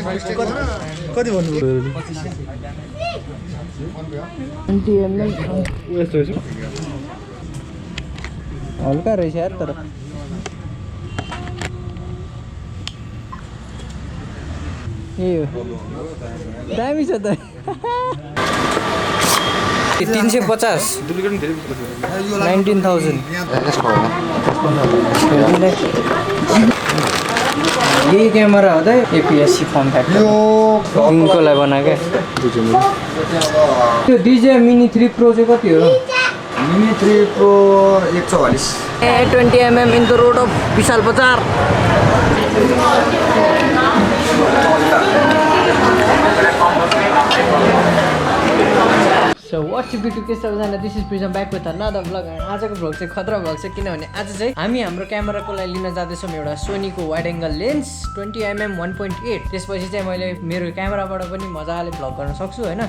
कति भन्नुभयो 20mm यस्तो रहेछ हल्का रहेछ यार तर ए हो दामी छ त 350 डुप्लिकेट पनि धेरै 19,000 यही क्यामेरा हो त एपीएससी फर्म फ्याक्टर इनको लागि बनाएको त्यो DJI Mini 3 Pro चाहिँ कति हो Mini 3 Pro 144 20mm in the road of विशाल बजार So what's up YouTube के सबैजना this is prism back with another vlog आजको भ्लग चाहिँ खतरा भ्लग छ किनभने आज चाहिँ हामी हाम्रो क्यामेराको लागि लिन जाँदैछौँ एउटा सोनीको वाइड एङ्गल लेन्स 20mm 1.8 त्यसपछि चाहिँ मैले मेरो क्यामेराबाट पनि मजाले भ्लग गर्न सक्छु हैन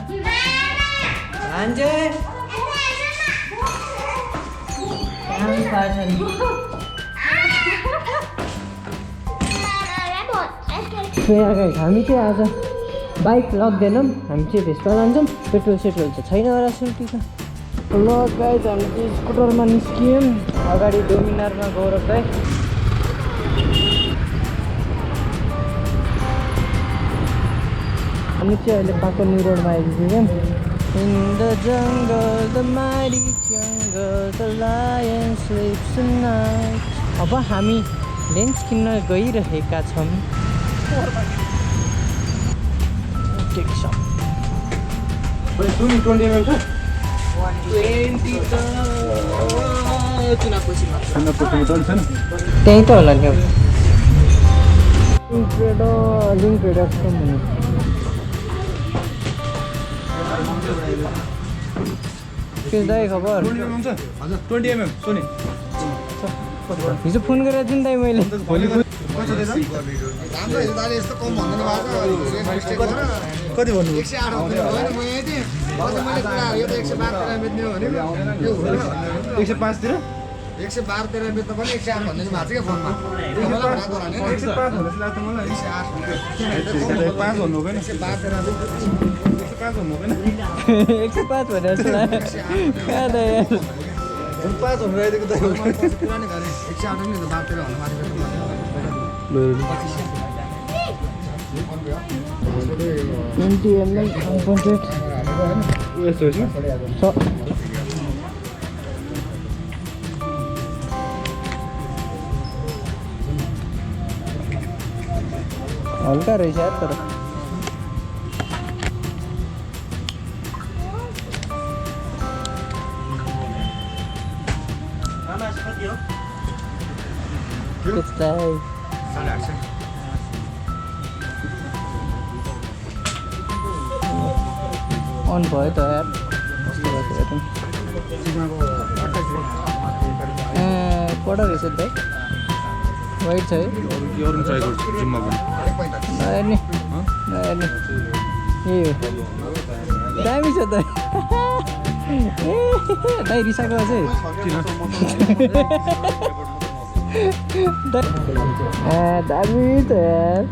हामी चाहिँ आज बाइक लग्दैनौँ हामी चाहिँ भेस्पा जान्छौँ पेट्रोल सेट्रोल चाहिँ छैन होला सुर्ती त ल गाइज हामी चाहिँ स्कुटरमा निस्कियौँ अगाडि डोमिनारमा गौरव भाइ हामी चाहिँ अहिले पाको न्यु रोडमा आइपुग्यौँ In the jungle, the mighty jungle, the lion sleeps tonight. अब हामी लेन्स किन्न गइरहेका छौँ Take some. Wait, 20mm छ 120 त चुनापछि चल्छ नि त्यही त होला नि अब लिङ्क रेडर्सको मुनि के दाइ खबर 20mm छ हजुर 20mm सोनी हिजो फोन गरेर दिनु दाइ मैले भोलि कति भन्नुभयो 105 तिर 112 तेरा बेच्दा पनि 108 भन्ने भएको छ के फोनमा 105 भन्नु लाग्छ मलाई 105 भन्नु भएन 112 तेरा 105 भन्नु भएन 105 भनेर सुना कहाँ द यार 5 भन्नु आइदिएको त पुरानो घरे 108 पनि त 12 तेरा भन्नु माथि NVIDIA 1.8 यस्तो रहेछ हल्का रहेछ यार तर अन भयो त यार पढा रहेछ भाइ वाइट छ है ट्राई गर्छु जिममा पनि नि ए दामी छ त दाइ रिसाएको चाहिँ दामी त यार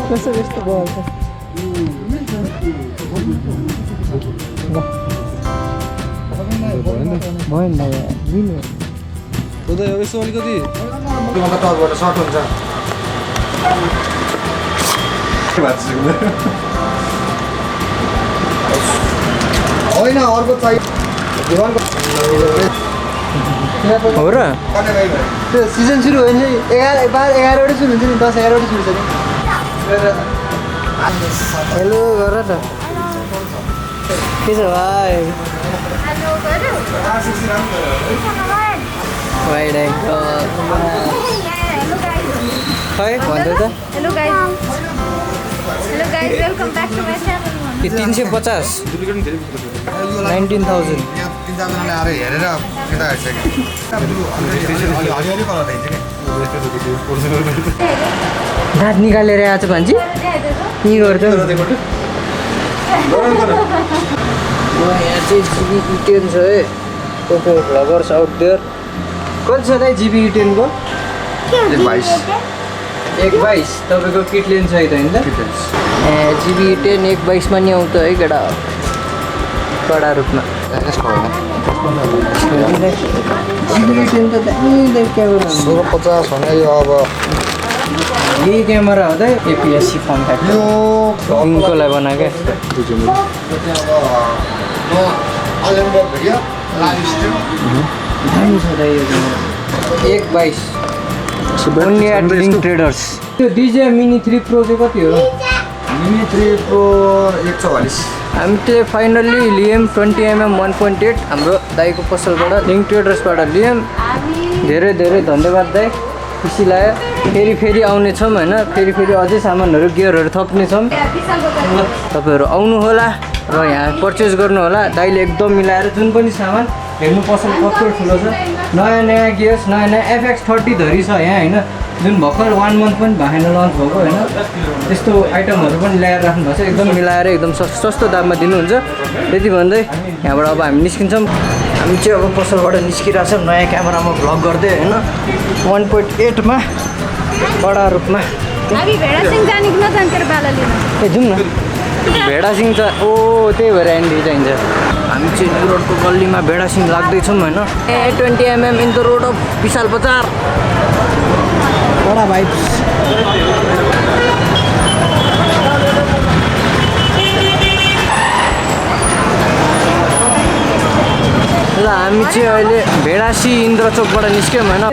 कस्तो यस्तो भयो भयो नि यार लिनु यसो अलिकति टपबाट सर्ट हुन्छ होइन अर्को चाहियो हो र त्यो सिजन सुरु भयो नि 11 सुरु हुन्छ नि 10-11 सुरु छ नि हेलो गर त के छ भाइ वाइड एङ्गल खै भन्दै त hello guys welcome back to my channel 350 duplicate पनि धेरै 19,000 3-4जनाले आएर हेरेर केटा हेर्छ हरिहरि कलर हेर्छ दाँत निकालेर आएको छ भन्छ के गर्छ यहाँ चाहिँ ZV-E10 छ है को भ्लगर्स आउट देयर कति छ दाइ ZV-E10 को 22 1/22 तपाईँको किट लेन्स सहित होइन त ए ZV-E10 1/22 मा नि आउँछ है केटा कडा रूपमा ZV-E10 त दामी क्यामेरा 1650 भने यो अब यही क्यामेरा हो त APS-C फर्म फ्याक्टर यो उनको लागि बनाएको अनलाइन भिडियो लाइभ स्ट्रिम दामी छ त यो camera 1/22 only at Link Traders त्यो DJI Mini 3 Pro चाहिँ कति हो मिनी 3 प्रो 144 हामी चाहिँ फाइनल्ली लियौँ 20mm 1.8 हाम्रो दाइको पसलबाट लिङ्क ट्रेडर्सबाट लियौँ धेरै धेरै धन्यवाद दाइ खुसी लाग्यो फेरि आउनेछौँ होइन फेरि अझै सामानहरू गियरहरू थप्नेछौँ तपाईँहरू आउनु होला र यहाँ पर्चेस गर्नु होला दाइले एकदम मिलाएर जुन पनि सामान हेर्नु पसल कस्तो ठुलो छ नयाँ गियर्स नयाँ FX30 धरि छ यहाँ होइन जुन भर्खर 1 मन्थ पनि भएन लन्च भएको होइन त्यस्तो आइटमहरू पनि ल्याएर राख्नु भएको छ एकदम मिलाएर एकदम सस्तो दाममा दिनुहुन्छ त्यति भन्दै यहाँबाट अब हामी निस्किन्छौँ हामी चाहिँ अब पसलबाट निस्किरहेको छौँ नयाँ क्यामेरामा भ्लग गर्दै होइन 1.8 मा कडा रूपमा हामी भेडासिङ जाने कि नजाने तेरो बाला लिन ए जाउँ न भेडासिङ छ ओ त्यही भएर एन्डी चाहिन्छ हामी चाहिँ रोडको गल्लीमा भेडासिङ लाग्दैछौँ होइन 20mm in the road of Bishal Bazar कडा भाइब्स ल हामी चाहिँ अहिले भेडासी इन्द्र चोकबाट निस्क्यौँ होइन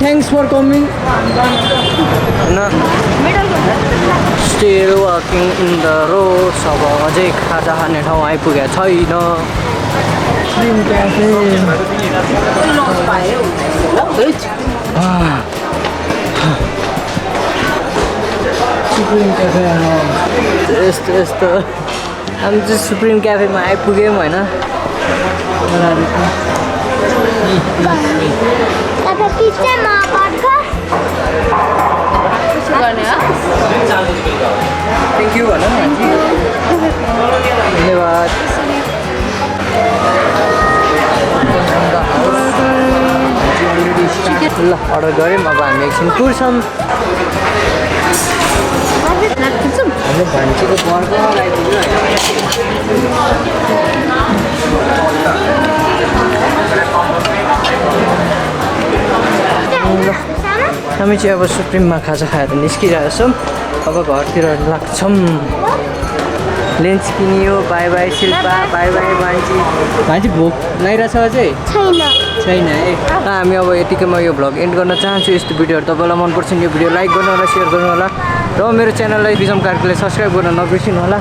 थ्याङ्क्स फर कमिङ होइन still working in the road अब अझै खाजा खाने ठाउँ आइपुगेको छैन स्प्रिङ क्याफे सुप्रिम क्याफे यस्तो हामी चाहिँ सुप्रिम क्याफेमा आइपुग्यौँ होइन थ्याङ्क यू भन धन्यवाद ल अर्डर गऱ्यौँ अब हामी एकछिन कुर्छौँ हाम्रो भान्चीको बर्गरमा आइपुग्यो ल हामी चाहिँ अब सुप्रिममा खाजा खाएर निस्किरहेको छौँ अब घरतिर लाग्छौँ लेन्स किनियो bye bye Shilpa bye bye भान्जी भोक लागिरहेछ अझै छैन है हामी अब यतिकैमा यो भ्लग एन्ड गर्न चाहन्छु यस्तो भिडियोहरू तपाईँलाई मनपर्छ यो भिडियो लाइक गर्नु होला सेयर गर्नु होला र मेरो च्यानललाई प्रिजम कार्कीलाई सब्सक्राइब गर्न नबिर्सिनु होला